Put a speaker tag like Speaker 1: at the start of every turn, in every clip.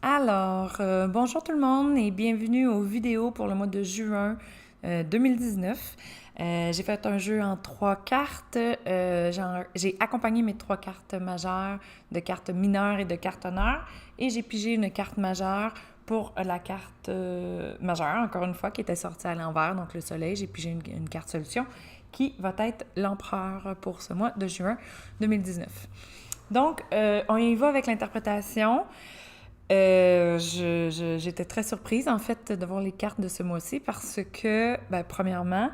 Speaker 1: Bonjour tout le monde et bienvenue aux vidéos pour le mois de juin 2019. J'ai fait un jeu en 3 cartes. J'ai accompagné mes 3 cartes majeures de cartes mineures et de cartes honneurs et j'ai pigé une carte majeure pour la carte majeure, encore une fois, qui était sortie à l'envers, donc le soleil. J'ai pigé une carte solution qui va être l'empereur pour ce mois de juin 2019. Donc, on y va avec l'interprétation. J'étais très surprise, en fait, de voir les cartes de ce mois-ci parce que, premièrement,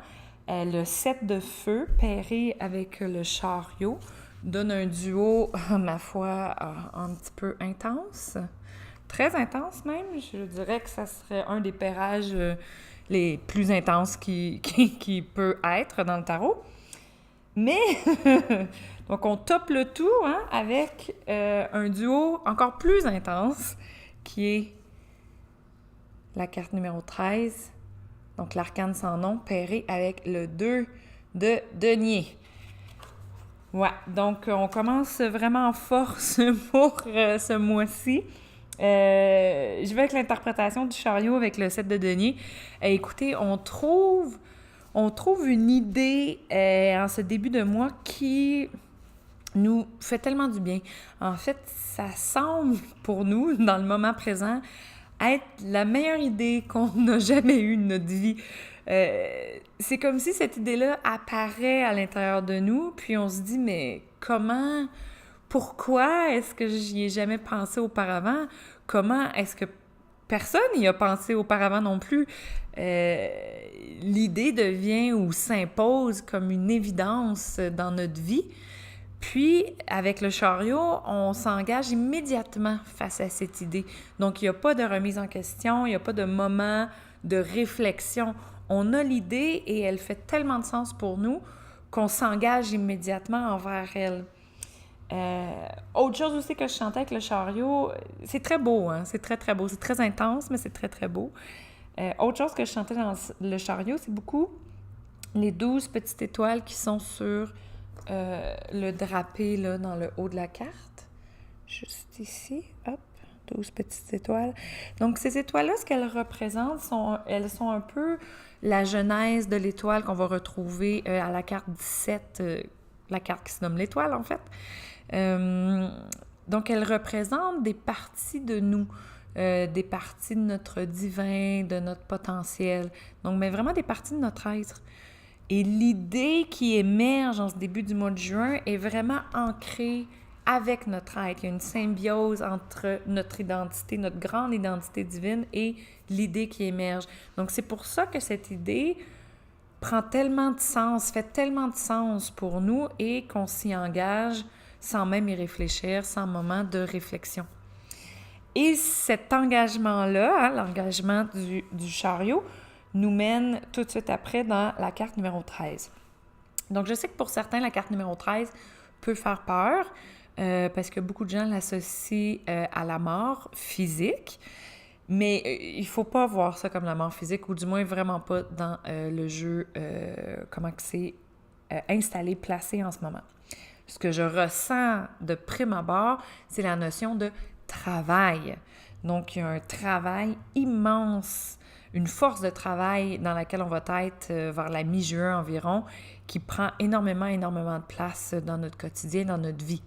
Speaker 1: le 7 de feu pairé avec le chariot donne un duo, ma foi, un petit peu intense. Très intense même. Je dirais que ça serait un des pairages les plus intenses qui peut être dans le tarot. Mais, donc on top le tout avec un duo encore plus intense qui est la carte numéro 13, donc l'arcane sans nom, pairé avec le 2 de denier. Ouais, donc on commence vraiment en force pour ce mois-ci. Je vais avec l'interprétation du chariot avec le 7 de denier. Écoutez, on trouve une idée en ce début de mois qui nous fait tellement du bien. En fait, ça semble pour nous, dans le moment présent, être la meilleure idée qu'on n'a jamais eue de notre vie. C'est comme si cette idée-là apparaît à l'intérieur de nous, puis on se dit, mais comment, pourquoi est-ce que j'y ai jamais pensé auparavant? Comment est-ce que personne n'y a pensé auparavant non plus? L'idée devient ou s'impose comme une évidence dans notre vie. Puis, avec le chariot, on s'engage immédiatement face à cette idée. Donc, il n'y a pas de remise en question, il n'y a pas de moment de réflexion. On a l'idée et elle fait tellement de sens pour nous qu'on s'engage immédiatement envers elle. Autre chose aussi que je chantais avec le chariot, c'est très beau, c'est très, très beau. C'est très intense, mais c'est très, très beau. Autre chose que je chantais dans le chariot, c'est beaucoup les 12 petites étoiles qui sont sur le drapé là, dans le haut de la carte. Juste ici, hop, 12 petites étoiles. Donc, ces étoiles-là, ce qu'elles représentent, elles sont un peu la genèse de l'étoile qu'on va retrouver à la carte 17, la carte qui se nomme l'étoile, en fait. Donc, elles représentent des parties de nous, des parties de notre divin, de notre potentiel. Donc, mais vraiment des parties de notre être. Et l'idée qui émerge en ce début du mois de juin est vraiment ancrée avec notre être. Il y a une symbiose entre notre identité, notre grande identité divine et l'idée qui émerge. Donc, c'est pour ça que cette idée prend tellement de sens, fait tellement de sens pour nous et qu'on s'y engage sans même y réfléchir, sans moment de réflexion. Et cet engagement-là, l'engagement du chariot, nous mène tout de suite après dans la carte numéro 13. Donc, je sais que pour certains, la carte numéro 13 peut faire peur parce que beaucoup de gens l'associent à la mort physique, mais il ne faut pas voir ça comme la mort physique, ou du moins vraiment pas dans le jeu, comment que c'est installé, placé en ce moment. Ce que je ressens de prime abord, c'est la notion de travail. Donc, il y a un travail immense, une force de travail dans laquelle on va être vers la mi-juin environ, qui prend énormément de place dans notre quotidien, dans notre vie.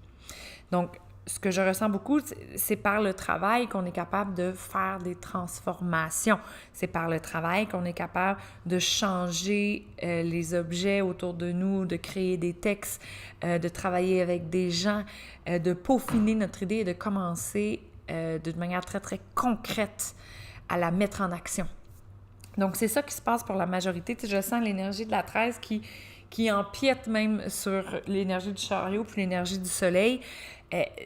Speaker 1: Donc, ce que je ressens beaucoup, c'est par le travail qu'on est capable de faire des transformations. C'est par le travail qu'on est capable de changer les objets autour de nous, de créer des textes, de travailler avec des gens, de peaufiner notre idée et de commencer d'une manière très, très concrète à la mettre en action. Donc, c'est ça qui se passe pour la majorité. Tu sais, je sens l'énergie de la 13 qui empiète même sur l'énergie du chariot puis l'énergie du soleil.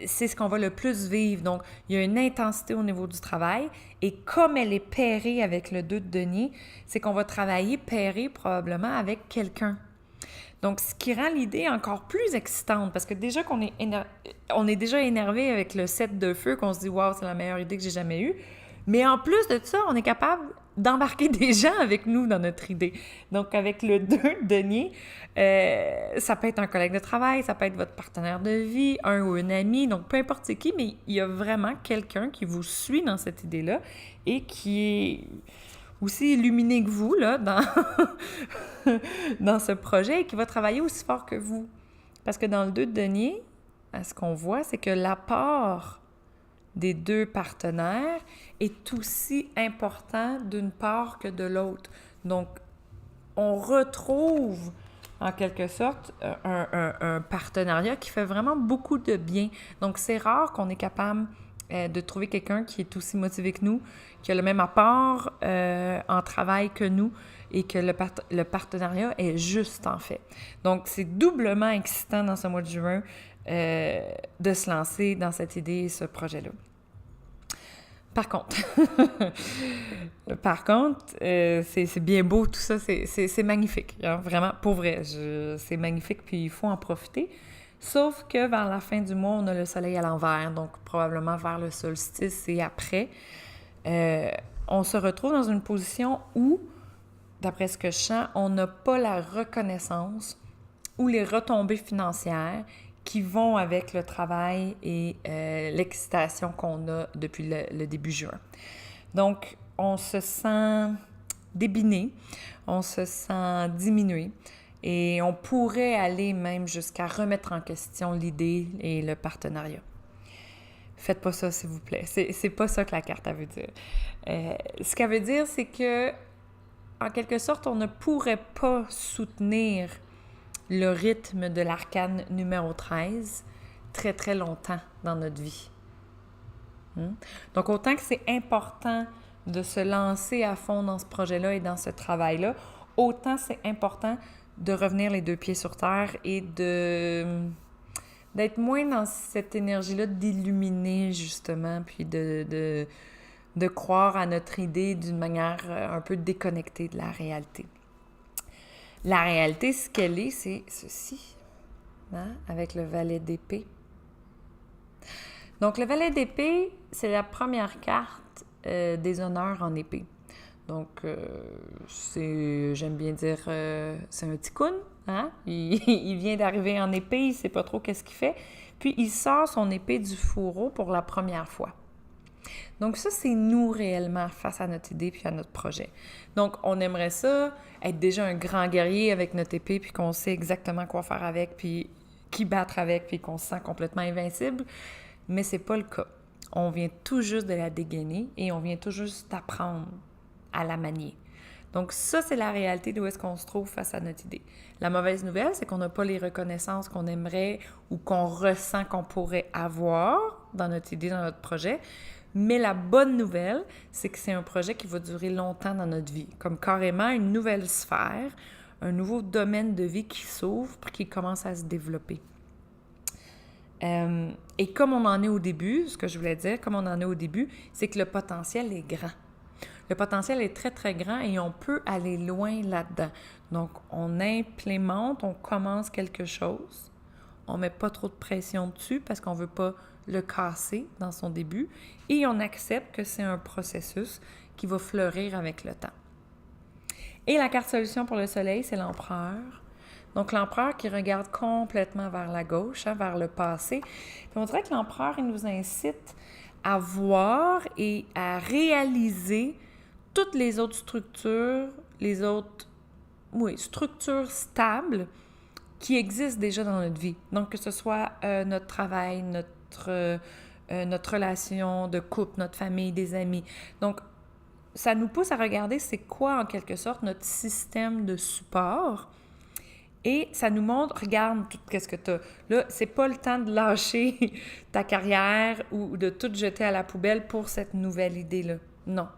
Speaker 1: C'est ce qu'on va le plus vivre. Donc, il y a une intensité au niveau du travail. Et comme elle est pairée avec le 2 de denier, c'est qu'on va travailler pairé probablement avec quelqu'un. Donc, ce qui rend l'idée encore plus excitante, parce que déjà qu'on est, on est déjà énervé avec le 7 de feu, qu'on se dit « Wow, c'est la meilleure idée que j'ai jamais eue », mais en plus de ça, on est capable d'embarquer des gens avec nous dans notre idée. Donc, avec le 2 de denier, ça peut être un collègue de travail, ça peut être votre partenaire de vie, un ou une amie, donc peu importe c'est qui, mais il y a vraiment quelqu'un qui vous suit dans cette idée-là et qui est aussi illuminé que vous, là, dans ce projet et qui va travailler aussi fort que vous. Parce que dans le 2 de denier, ce qu'on voit, c'est que l'apport des 2 partenaires est aussi important d'une part que de l'autre. Donc, on retrouve en quelque sorte un partenariat qui fait vraiment beaucoup de bien. Donc, c'est rare qu'on est capable de trouver quelqu'un qui est aussi motivé que nous, qui a le même apport en travail que nous et que le partenariat est juste en fait. Donc, c'est doublement excitant dans ce mois de juin de se lancer dans cette idée et ce projet-là. Par contre, c'est bien beau tout ça, c'est magnifique, hein, vraiment, pour vrai, c'est magnifique, puis il faut en profiter. Sauf que vers la fin du mois, on a le soleil à l'envers, donc probablement vers le solstice et après, on se retrouve dans une position où, d'après ce que je sens, on n'a pas la reconnaissance ou les retombées financières qui vont avec le travail et l'excitation qu'on a depuis le début juin. Donc, on se sent débiné, on se sent diminué et on pourrait aller même jusqu'à remettre en question l'idée et le partenariat. Faites pas ça, s'il vous plaît. C'est pas ça que la carte, elle veut dire. Ce qu'elle veut dire, c'est que, en quelque sorte, on ne pourrait pas soutenir le rythme de l'arcane numéro 13 très, très longtemps dans notre vie. Donc, autant que c'est important de se lancer à fond dans ce projet-là et dans ce travail-là, autant c'est important de revenir les 2 pieds sur terre et d'être moins dans cette énergie-là d'illuminer, justement, puis de croire à notre idée d'une manière un peu déconnectée de la réalité. La réalité, ce qu'elle est, c'est ceci, hein, avec le valet d'épée. Donc, le valet d'épée, c'est la première carte des honneurs en épée. Donc, j'aime bien dire, c'est un ticoun, hein? Il vient d'arriver en épée, il ne sait pas trop qu'est-ce qu'il fait. Puis, il sort son épée du fourreau pour la première fois. Donc ça, c'est nous réellement face à notre idée puis à notre projet. Donc, on aimerait ça, être déjà un grand guerrier avec notre épée puis qu'on sait exactement quoi faire avec puis qui battre avec puis qu'on se sent complètement invincible, mais c'est pas le cas. On vient tout juste de la dégainer et on vient tout juste d'apprendre à la manier. Donc ça, c'est la réalité d'où est-ce qu'on se trouve face à notre idée. La mauvaise nouvelle, c'est qu'on n'a pas les reconnaissances qu'on aimerait ou qu'on ressent qu'on pourrait avoir dans notre idée, dans notre projet. Mais la bonne nouvelle, c'est que c'est un projet qui va durer longtemps dans notre vie, comme carrément une nouvelle sphère, un nouveau domaine de vie qui s'ouvre puis qui commence à se développer. Et comme on en est au début, ce que je voulais dire, comme on en est au début, c'est que le potentiel est grand. Le potentiel est très, très grand et on peut aller loin là-dedans. Donc, on implémente, on commence quelque chose, on ne met pas trop de pression dessus parce qu'on ne veut pas le casser dans son début et on accepte que c'est un processus qui va fleurir avec le temps. Et la carte solution pour le soleil, c'est l'empereur. Donc, l'empereur qui regarde complètement vers la gauche, hein, vers le passé. Puis on dirait que l'empereur, il nous incite à voir et à réaliser toutes les autres structures, structures stables qui existent déjà dans notre vie. Donc, que ce soit notre travail, notre relation de couple, notre famille, des amis. Donc, ça nous pousse à regarder c'est quoi, en quelque sorte, notre système de support. Et ça nous montre, regarde tout ce que tu as. Là, c'est pas le temps de lâcher ta carrière ou de tout jeter à la poubelle pour cette nouvelle idée-là. Non.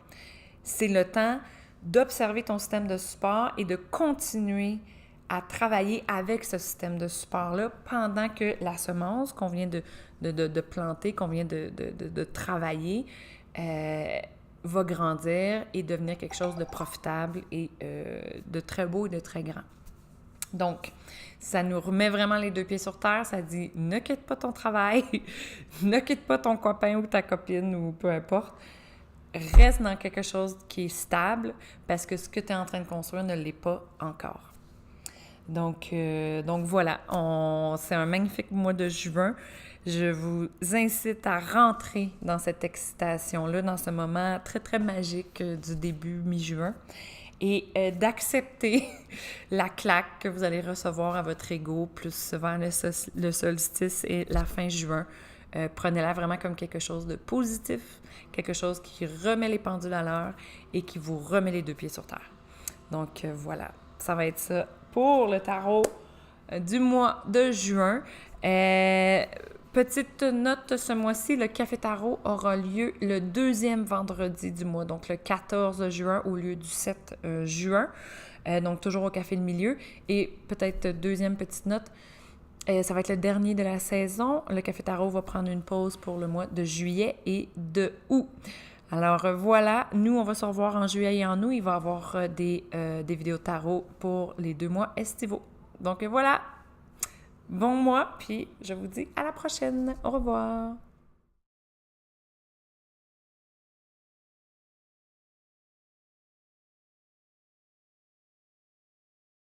Speaker 1: C'est le temps d'observer ton système de support et de continuer à travailler avec ce système de support-là pendant que la semence qu'on vient de planter, qu'on vient de travailler, va grandir et devenir quelque chose de profitable et de très beau et de très grand. Donc, ça nous remet vraiment les 2 pieds sur terre. Ça dit, ne quitte pas ton travail, ne quitte pas ton copain ou ta copine ou peu importe. reste dans quelque chose qui est stable parce que ce que tu es en train de construire ne l'est pas encore. Donc voilà, c'est un magnifique mois de juin. Je vous incite à rentrer dans cette excitation-là, dans ce moment très, très magique du début mi-juin et d'accepter la claque que vous allez recevoir à votre ego plus vers le solstice et la fin juin. Prenez-la vraiment comme quelque chose de positif, quelque chose qui remet les pendules à l'heure et qui vous remet les deux pieds sur terre. Donc voilà, ça va être ça pour le tarot du mois de juin. Petite note, ce mois-ci, le Café Tarot aura lieu le deuxième vendredi du mois, donc le 14 juin au lieu du 7 juin. Donc toujours au Café de Milieu. Et peut-être deuxième petite note, ça va être le dernier de la saison. Le Café Tarot va prendre une pause pour le mois de juillet et de août. Alors voilà, nous, on va se revoir en juillet et en août. Il va y avoir des vidéos tarot pour les 2 mois estivaux. Donc voilà, bon mois, puis je vous dis à la prochaine. Au revoir.